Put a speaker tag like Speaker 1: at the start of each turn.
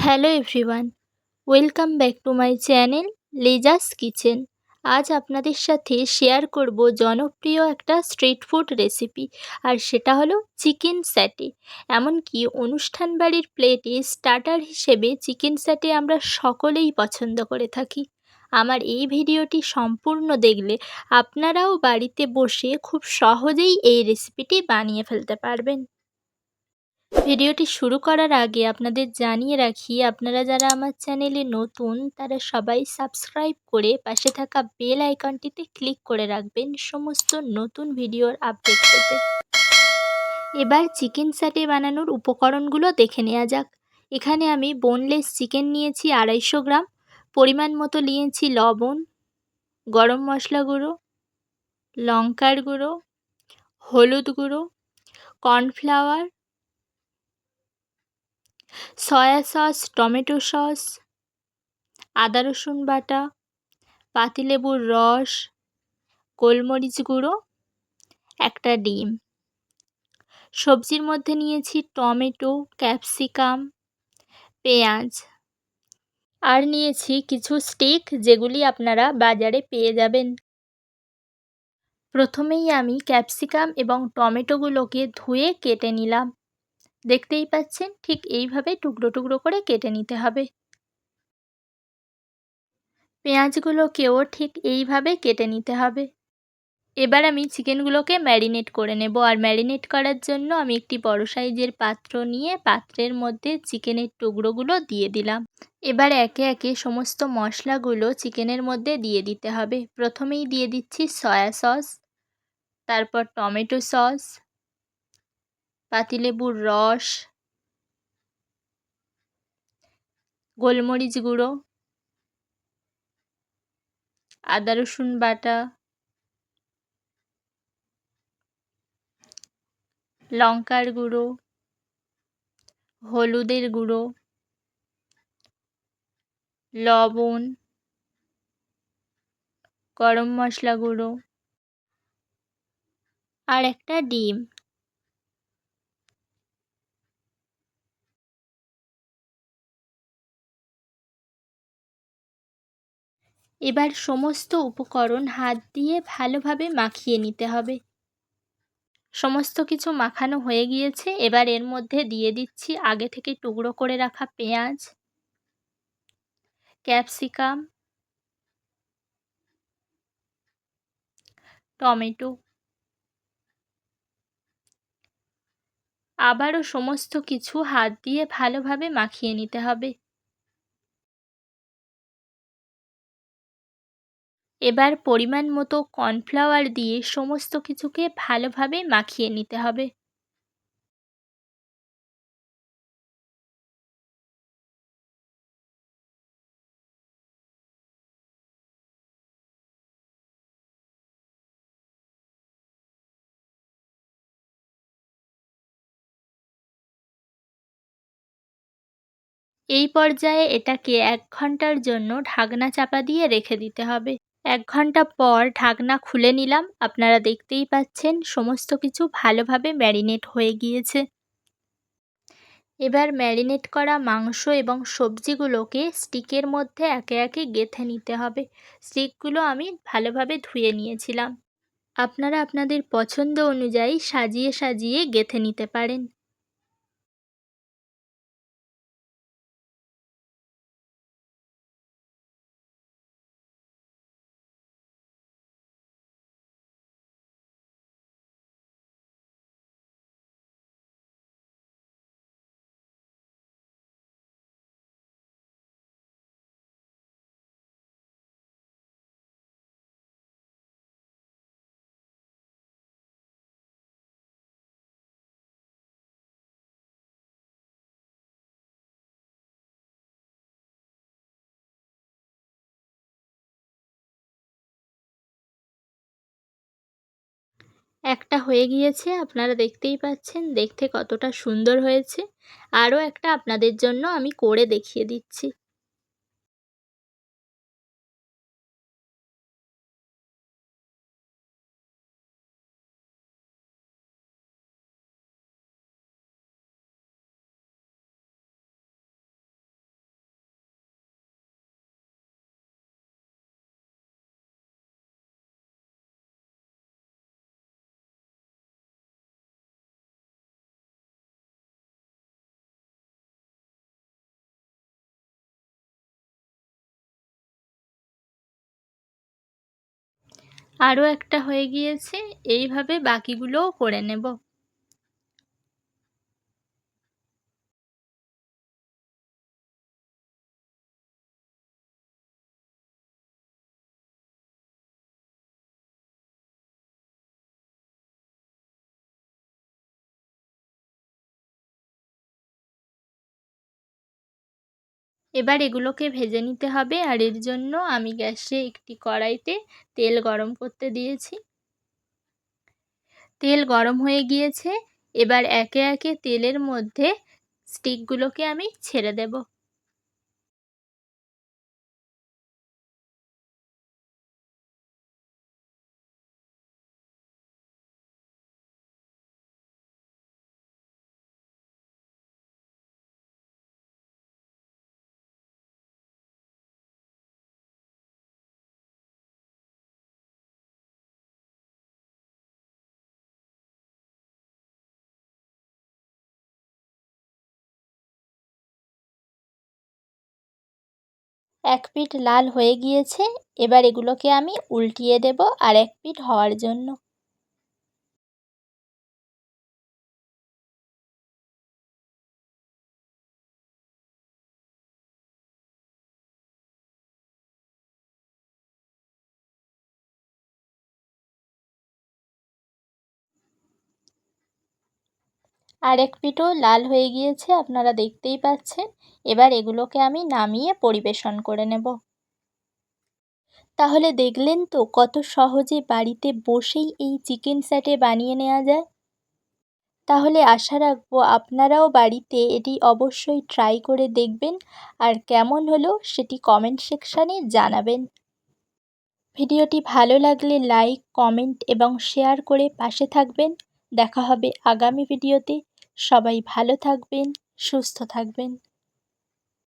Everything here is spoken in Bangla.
Speaker 1: Hello everyone, welcome back to my channel লেজাস কিচেন। আজ আপনাদের সাথে শেয়ার করব জনপ্রিয় একটা স্ট্রিট ফুড রেসিপি, আর সেটা হলো চিকেন স্যাটে। এমনকি অনুষ্ঠান বাড়ির প্লেটে স্টার্টার হিসেবে চিকেন স্যাটে আমরা সকলেই পছন্দ করে থাকি। আমার এই ভিডিওটি সম্পূর্ণ দেখলে আপনারাও বাড়িতে বসে খুব সহজেই এই রেসিপিটি বানিয়ে ফেলতে পারবেন। ভিডিওটি শুরু করার আগে আপনাদের জানিয়ে রাখি, আপনারা যারা আমার চ্যানেলে নতুন তারা সবাই সাবস্ক্রাইব করে পাশে থাকা বেল আইকনটিতে ক্লিক করে রাখবেন সমস্ত নতুন ভিডিওর আপডেট পেতে। এবার চিকেন স্যাটে বানানোর উপকরণগুলো দেখে নেওয়া যাক। এখানে আমি বোনলেস চিকেন নিয়েছি 250 গ্রাম, পরিমাণ মতো নিয়েছি লবণ, গরম মশলা গুঁড়ো, লঙ্কার গুঁড়ো, হলুদ গুঁড়ো, cornflour, soya sauce, tomato sauce, আদা রসুন বাটা, পাতিলেবুর রস, গোলমরিচ গুঁড়ো, একটা ডিম। সবজির মধ্যে নিয়েছি টমেটো, ক্যাপসিকাম, পেঁয়াজ, আর নিয়েছি কিছু স্টিক যেগুলি আপনারা বাজারে পেয়ে যাবেন। প্রথমেই আমি ক্যাপসিকাম এবং টমেটোগুলোকে ধুয়ে কেটে নিলাম। দেখতেই পাচ্ছেন, ঠিক এইভাবে টুকরো টুকরো করে কেটে নিতে হবে। পেঁয়াজগুলোকেও ঠিক এইভাবে কেটে নিতে হবে। এবার আমি চিকেনগুলোকে ম্যারিনেট করে নেব, আর ম্যারিনেট করার জন্য আমি একটি বড় সাইজের পাত্র নিয়ে পাত্রের মধ্যে চিকেনের টুকরোগুলো দিয়ে দিলাম। এবার একে একে সমস্ত মশলাগুলো চিকেনের মধ্যে দিয়ে দিতে হবে। প্রথমেই দিয়ে দিচ্ছি সয়া সস, তারপর টমেটো সস, পাতিলেবুর রস, গোলমরিচ গুঁড়ো, আদা রসুন বাটা, লঙ্কার গুঁড়ো, হলুদের গুঁড়ো, লবণ, গরম মশলা গুঁড়ো, আর একটা ডিম। এবার সমস্ত উপকরণ হাত দিয়ে ভালোভাবে মাখিয়ে নিতে হবে। সমস্ত কিছু মাখানো হয়ে গিয়েছে। এবার এর মধ্যে দিয়ে দিচ্ছি আগে থেকে টুকরো করে রাখা পেঁয়াজ, ক্যাপসিকাম, টমেটো। আবারও সমস্ত কিছু হাত দিয়ে ভালোভাবে মাখিয়ে নিতে হবে। এবার পরিমাণ মতো কর্নফ্লাওয়ার দিয়ে সমস্ত কিছুকে ভালোভাবে মাখিয়ে নিতে হবে। এই পর্যায়ে এটাকে 1 ঘন্টার জন্য ঢাকনা চাপা দিয়ে রেখে দিতে হবে। 1 ঘন্টা পর ঢাকনা খুলে নিলাম। আপনারা দেখতেই পাচ্ছেন সমস্ত কিছু ভালোভাবে ম্যারিনেট হয়ে গিয়েছে। এবার ম্যারিনেট করা মাংস এবং সবজিগুলোকে স্টিকের মধ্যে একে একে গেঁথে নিতে হবে। স্টিকগুলো আমি ভালোভাবে ধুয়ে নিয়েছিলাম। আপনারা আপনাদের পছন্দ অনুযায়ী সাজিয়ে সাজিয়ে গেঁথে নিতে পারেন। একটা হয়ে গিয়েছে, আপনারা দেখতেই পাচ্ছেন দেখতে কতটা সুন্দর হয়েছে। আরও একটা আপনাদের জন্য আমি করে দেখিয়ে দিচ্ছি। আরও একটা হয়ে গিয়েছে, এইভাবে বাকিগুলোও করে নেব। এবার এগুলোকে ভেজে নিতে হবে, আর এর জন্য আমি গ্যাসে একটি কড়াইতে তেল গরম করতে দিয়েছি। তেল গরম হয়ে গিয়েছে, এবার একে একে তেলের মধ্যে স্টিকগুলোকে আমি ছেড়ে দেব। এক পিঠ লাল হয়ে গিয়েছে, এবার এগুলোকে আমি উল্টিয়ে দেব আর এক পিঠ হওয়ার জন্য। আর এক পিঠও লাল হয়ে গিয়েছে, আপনারা দেখতেই পাচ্ছেন। এবার এগুলোকে আমি নামিয়ে পরিবেশন করে নেব। তাহলে দেখলেন তো কত সহজে বাড়িতে বসেই এই চিকেন স্যাটে বানিয়ে নেওয়া যায়। তাহলে আশা রাখবো আপনারাও বাড়িতে এটি অবশ্যই ট্রাই করে দেখবেন, আর কেমন হলো সেটি কমেন্ট সেকশানে জানাবেন। ভিডিওটি ভালো লাগলে লাইক, কমেন্ট এবং শেয়ার করে পাশে থাকবেন। দেখা হবে আগামী ভিডিওতে। সবাই ভালো থাকবেন, সুস্থ থাকবেন।